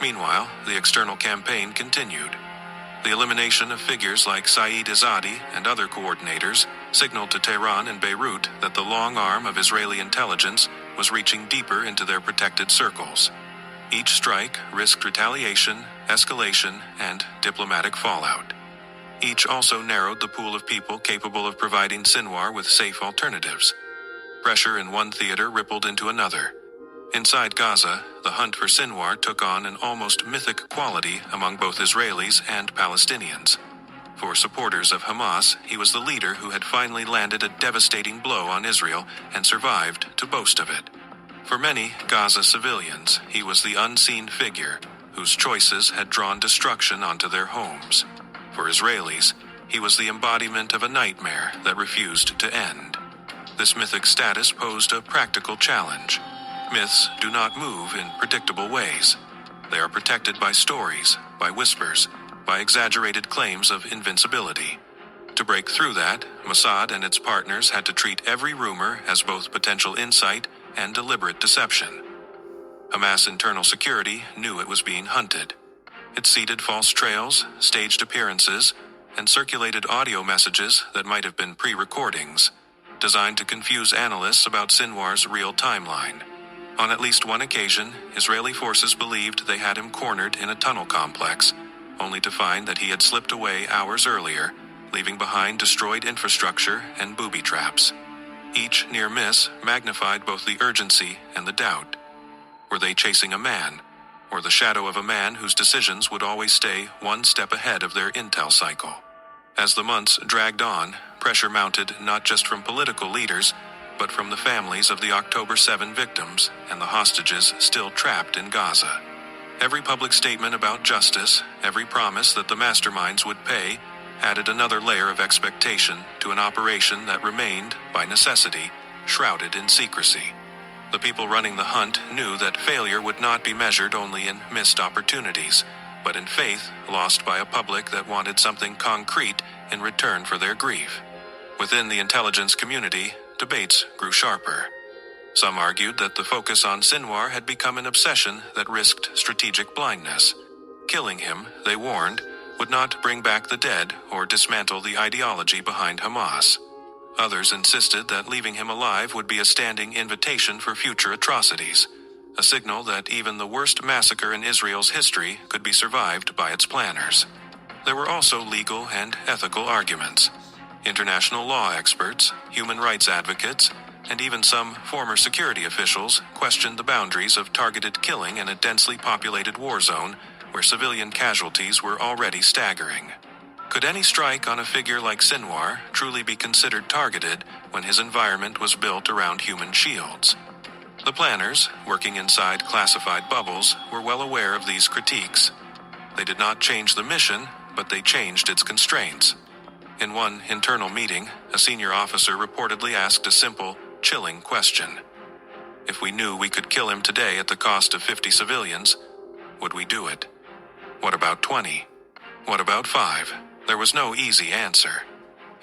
Meanwhile, the external campaign continued. The elimination of figures like Saeed Izzadi and other coordinators signaled to Tehran and Beirut that the long arm of Israeli intelligence was reaching deeper into their protected circles. Each strike risked retaliation, escalation, and diplomatic fallout. Each also narrowed the pool of people capable of providing Sinwar with safe alternatives. Pressure in one theater rippled into another. Inside Gaza, the hunt for Sinwar took on an almost mythic quality among both Israelis and Palestinians. For supporters of Hamas, he was the leader who had finally landed a devastating blow on Israel and survived to boast of it. For many Gaza civilians, he was the unseen figure whose choices had drawn destruction onto their homes. For Israelis, he was the embodiment of a nightmare that refused to end. This mythic status posed a practical challenge. Myths do not move in predictable ways. They are protected by stories, by whispers, by exaggerated claims of invincibility. To break through that, Mossad and its partners had to treat every rumor as both potential insight and deliberate deception. Hamas internal security knew it was being hunted. It seeded false trails, staged appearances, and circulated audio messages that might have been pre-recordings, designed to confuse analysts about Sinwar's real timeline. On at least one occasion, Israeli forces believed they had him cornered in a tunnel complex, only to find that he had slipped away hours earlier, leaving behind destroyed infrastructure and booby traps. Each near miss magnified both the urgency and the doubt. Were they chasing a man, or the shadow of a man whose decisions would always stay one step ahead of their intel cycle? As the months dragged on, pressure mounted not just from political leaders, but from the families of the October 7 victims and the hostages still trapped in Gaza. Every public statement about justice, every promise that the masterminds would pay, added another layer of expectation to an operation that remained, by necessity, shrouded in secrecy. The people running the hunt knew that failure would not be measured only in missed opportunities, but in faith lost by a public that wanted something concrete in return for their grief. Within the intelligence community, debates grew sharper. Some argued that the focus on Sinwar had become an obsession that risked strategic blindness. Killing him, they warned, would not bring back the dead or dismantle the ideology behind Hamas. Others insisted that leaving him alive would be a standing invitation for future atrocities, a signal that even the worst massacre in Israel's history could be survived by its planners. There were also legal and ethical arguments. International law experts, human rights advocates, and even some former security officials questioned the boundaries of targeted killing in a densely populated war zone where civilian casualties were already staggering. Could any strike on a figure like Sinwar truly be considered targeted when his environment was built around human shields? The planners, working inside classified bubbles, were well aware of these critiques. They did not change the mission, but they changed its constraints. In one internal meeting, a senior officer reportedly asked a simple, chilling question. If we knew we could kill him today at the cost of 50 civilians, would we do it? What about 20? What about 5? There was no easy answer.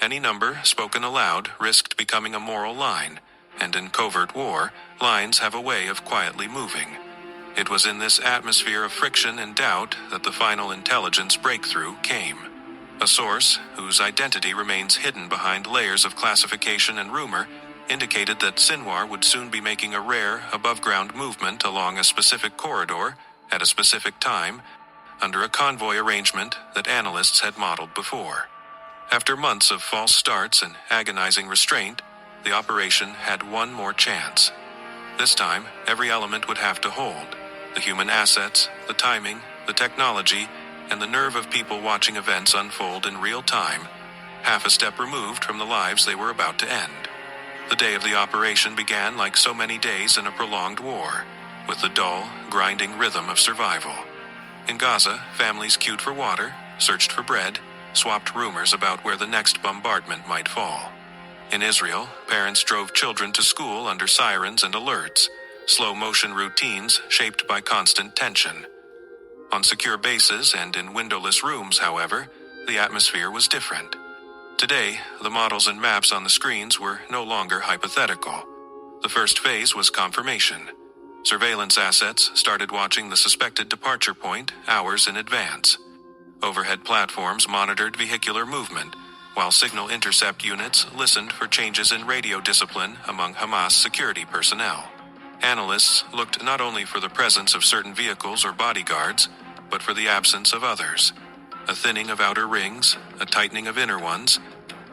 Any number, spoken aloud, risked becoming a moral line, and in covert war, lines have a way of quietly moving. It was in this atmosphere of friction and doubt that the final intelligence breakthrough came. A source, whose identity remains hidden behind layers of classification and rumor, indicated that Sinwar would soon be making a rare, above-ground movement along a specific corridor, at a specific time, under a convoy arrangement that analysts had modeled before. After months of false starts and agonizing restraint, the operation had one more chance. This time, every element would have to hold. The human assets, the timing, the technology, and the nerve of people watching events unfold in real time, half a step removed from the lives they were about to end. The day of the operation began like so many days in a prolonged war, with the dull, grinding rhythm of survival. In Gaza, families queued for water, searched for bread, swapped rumors about where the next bombardment might fall. In Israel, parents drove children to school under sirens and alerts, slow-motion routines shaped by constant tension. On secure bases and in windowless rooms, however, the atmosphere was different. Today, the models and maps on the screens were no longer hypothetical. The first phase was confirmation. Surveillance assets started watching the suspected departure point hours in advance. Overhead platforms monitored vehicular movement, while signal intercept units listened for changes in radio discipline among Hamas security personnel. Analysts looked not only for the presence of certain vehicles or bodyguards, but for the absence of others. A thinning of outer rings, a tightening of inner ones,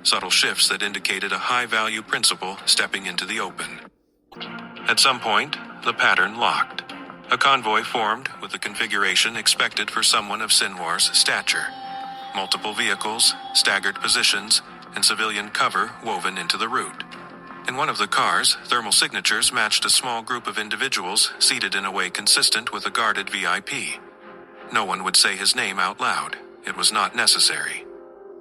subtle shifts that indicated a high-value principal stepping into the open. At some point, the pattern locked. A convoy formed with the configuration expected for someone of Sinwar's stature. Multiple vehicles, staggered positions, and civilian cover woven into the route. In one of the cars, thermal signatures matched a small group of individuals seated in a way consistent with a guarded VIP. No one would say his name out loud. It was not necessary.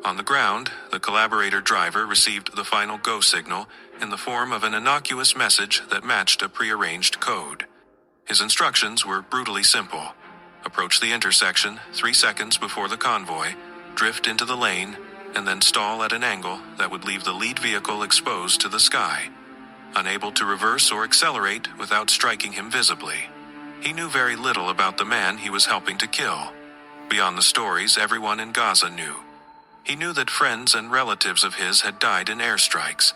On the ground, the collaborator driver received the final go signal in the form of an innocuous message that matched a prearranged code. His instructions were brutally simple. Approach the intersection 3 seconds before the convoy, drift into the lane, and then stall at an angle that would leave the lead vehicle exposed to the sky, unable to reverse or accelerate without striking him visibly. He knew very little about the man he was helping to kill, beyond the stories everyone in Gaza knew. He knew that friends and relatives of his had died in airstrikes.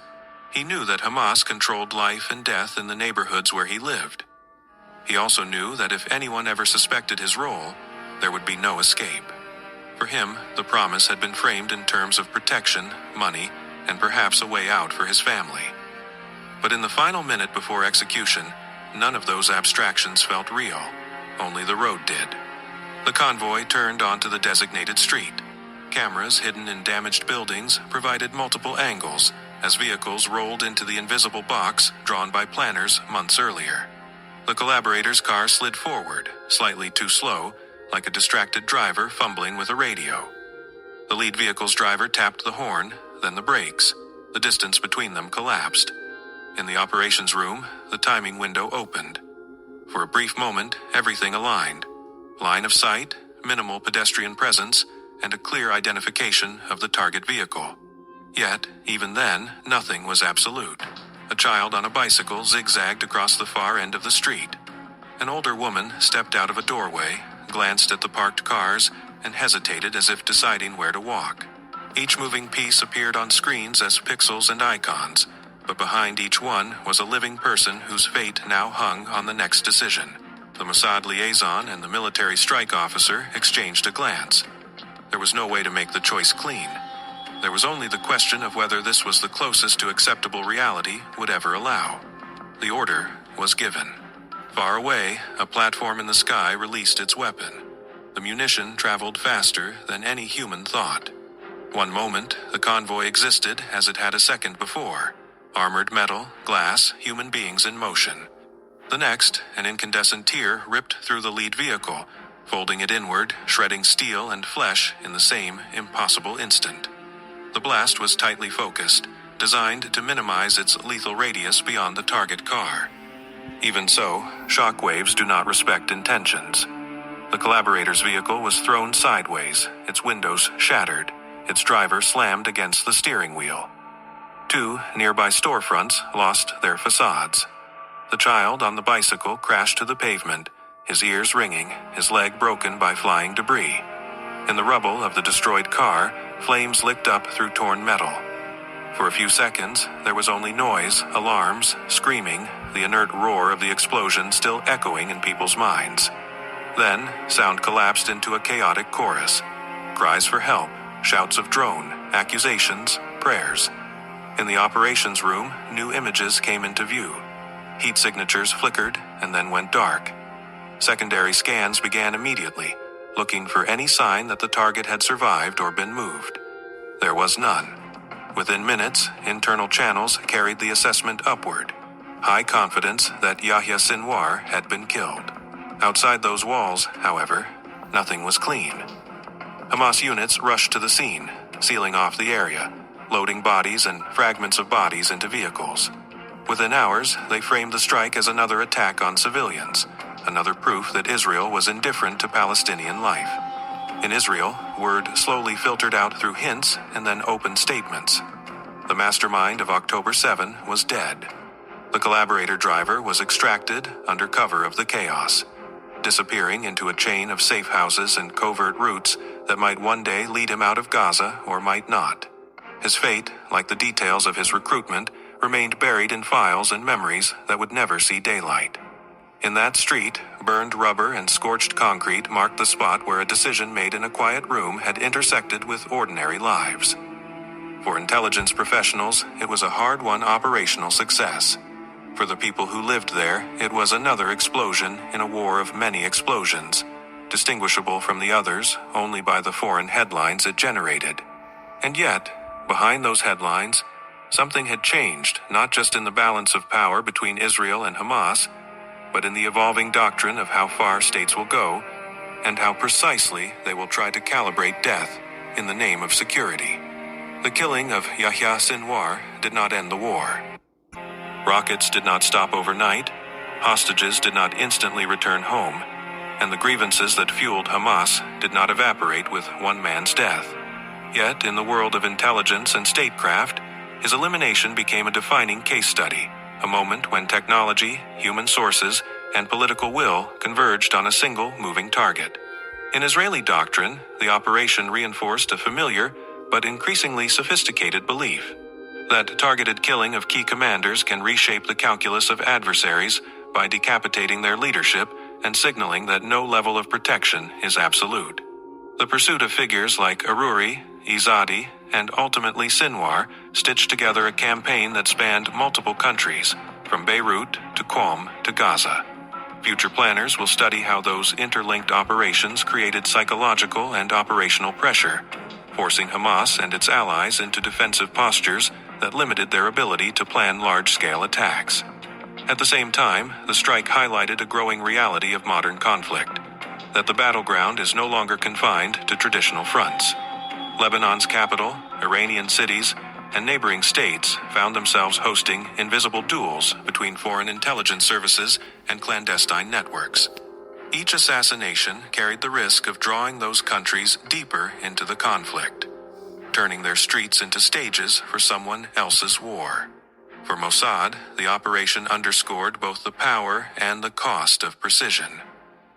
He knew that Hamas controlled life and death in the neighborhoods where he lived. He also knew that if anyone ever suspected his role, there would be no escape. For him, the promise had been framed in terms of protection, money, and perhaps a way out for his family. But in the final minute before execution, none of those abstractions felt real. Only the road did. The convoy turned onto the designated street. Cameras hidden in damaged buildings provided multiple angles as vehicles rolled into the invisible box drawn by planners months earlier. The collaborator's car slid forward, slightly too slow, like a distracted driver fumbling with a radio. The lead vehicle's driver tapped the horn, then the brakes. The distance between them collapsed. In the operations room, the timing window opened. For a brief moment, everything aligned. Line of sight, minimal pedestrian presence, and a clear identification of the target vehicle. Yet, even then, nothing was absolute. A child on a bicycle zigzagged across the far end of the street. An older woman stepped out of a doorway, glanced at the parked cars, and hesitated as if deciding where to walk. Each moving piece appeared on screens as pixels and icons, but behind each one was a living person whose fate now hung on the next decision. The Mossad liaison and the military strike officer exchanged a glance. There was no way to make the choice clean. There was only the question of whether this was the closest to acceptable reality would ever allow. The order was given. Far away, a platform in the sky released its weapon. The munition traveled faster than any human thought. One moment, the convoy existed as it had a second before. Armored metal, glass, human beings in motion. The next, an incandescent tear ripped through the lead vehicle, folding it inward, shredding steel and flesh in the same impossible instant. The blast was tightly focused, designed to minimize its lethal radius beyond the target car. Even so, shock waves do not respect intentions. The collaborator's vehicle was thrown sideways, its windows shattered, its driver slammed against the steering wheel. 2 nearby storefronts lost their facades. The child on the bicycle crashed to the pavement, his ears ringing, his leg broken by flying debris. In the rubble of the destroyed car, flames licked up through torn metal. For a few seconds, there was only noise, alarms, screaming, the inert roar of the explosion still echoing in people's minds. Then, sound collapsed into a chaotic chorus. Cries for help, shouts of drone, accusations, prayers. In the operations room, new images came into view. Heat signatures flickered and then went dark. Secondary scans began immediately, looking for any sign that the target had survived or been moved. There was none. Within minutes, internal channels carried the assessment upward. High confidence that Yahya Sinwar had been killed. Outside those walls, however, nothing was clean. Hamas units rushed to the scene, sealing off the area, loading bodies and fragments of bodies into vehicles. Within hours, they framed the strike as another attack on civilians, another proof that Israel was indifferent to Palestinian life. In Israel, word slowly filtered out through hints and then open statements. The mastermind of October 7 was dead. The collaborator driver was extracted under cover of the chaos, disappearing into a chain of safe houses and covert routes that might one day lead him out of Gaza or might not. His fate, like the details of his recruitment, remained buried in files and memories that would never see daylight. In that street, burned rubber and scorched concrete marked the spot where a decision made in a quiet room had intersected with ordinary lives. For intelligence professionals, it was a hard-won operational success. For the people who lived there, it was another explosion in a war of many explosions, distinguishable from the others only by the foreign headlines it generated. And yet, behind those headlines, something had changed, not just in the balance of power between Israel and Hamas, but in the evolving doctrine of how far states will go, and how precisely they will try to calibrate death in the name of security. The killing of Yahya Sinwar did not end the war. Rockets did not stop overnight, hostages did not instantly return home, and the grievances that fueled Hamas did not evaporate with one man's death. Yet, in the world of intelligence and statecraft, his elimination became a defining case study, a moment when technology, human sources, and political will converged on a single moving target. In Israeli doctrine, the operation reinforced a familiar but increasingly sophisticated belief that targeted killing of key commanders can reshape the calculus of adversaries by decapitating their leadership and signaling that no level of protection is absolute. The pursuit of figures like Aruri, Izadi, and ultimately Sinwar stitched together a campaign that spanned multiple countries, from Beirut to Qom to Gaza. Future planners will study how those interlinked operations created psychological and operational pressure, forcing Hamas and its allies into defensive postures that limited their ability to plan large-scale attacks. At the same time, the strike highlighted a growing reality of modern conflict, that the battleground is no longer confined to traditional fronts. Lebanon's capital, Iranian cities, and neighboring states found themselves hosting invisible duels between foreign intelligence services and clandestine networks. Each assassination carried the risk of drawing those countries deeper into the conflict, turning their streets into stages for someone else's war. For Mossad, the operation underscored both the power and the cost of precision.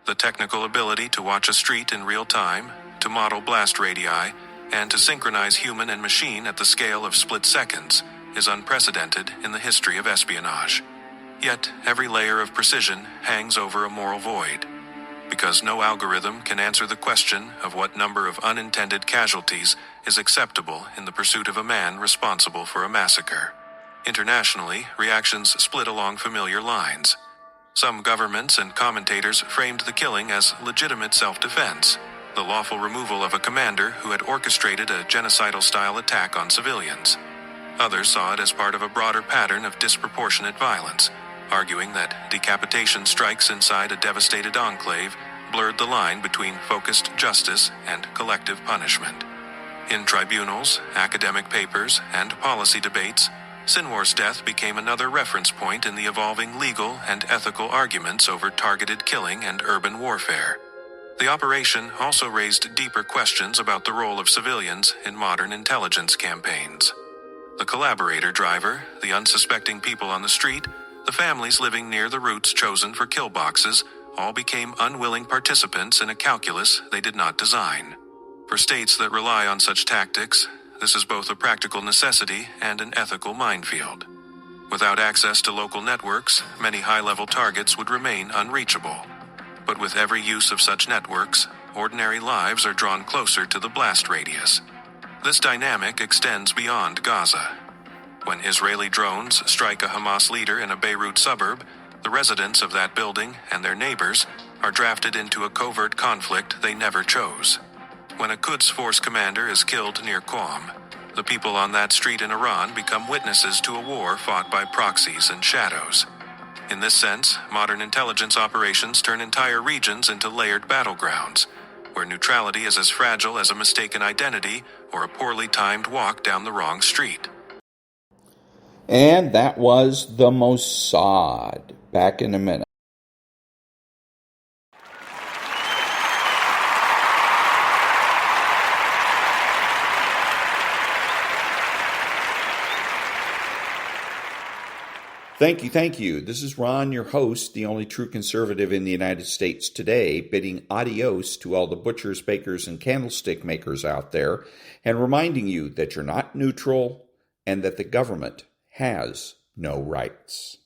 The technical ability to watch a street in real time, to model blast radii, and to synchronize human and machine at the scale of split seconds is unprecedented in the history of espionage. Yet, every layer of precision hangs over a moral void, because no algorithm can answer the question of what number of unintended casualties is acceptable in the pursuit of a man responsible for a massacre. Internationally, reactions split along familiar lines. Some governments and commentators framed the killing as legitimate self-defense, the lawful removal of a commander who had orchestrated a genocidal-style attack on civilians. Others saw it as part of a broader pattern of disproportionate violence, arguing that decapitation strikes inside a devastated enclave blurred the line between focused justice and collective punishment. In tribunals, academic papers, and policy debates, Sinwar's death became another reference point in the evolving legal and ethical arguments over targeted killing and urban warfare. The operation also raised deeper questions about the role of civilians in modern intelligence campaigns. The collaborator driver, the unsuspecting people on the street, the families living near the routes chosen for kill boxes, all became unwilling participants in a calculus they did not design. For states that rely on such tactics, this is both a practical necessity and an ethical minefield. Without access to local networks, many high-level targets would remain unreachable. But with every use of such networks, ordinary lives are drawn closer to the blast radius. This dynamic extends beyond Gaza. When Israeli drones strike a Hamas leader in a Beirut suburb, the residents of that building and their neighbors are drafted into a covert conflict they never chose. When a Quds force commander is killed near Qom, the people on that street in Iran become witnesses to a war fought by proxies and shadows. In this sense, modern intelligence operations turn entire regions into layered battlegrounds, where neutrality is as fragile as a mistaken identity or a poorly timed walk down the wrong street. And that was the Mossad. Back in a minute. Thank you. This is Ron, your host, the only true conservative in the United States today, bidding adios to all the butchers, bakers, and candlestick makers out there, and reminding you that you're not neutral and that the government has no rights.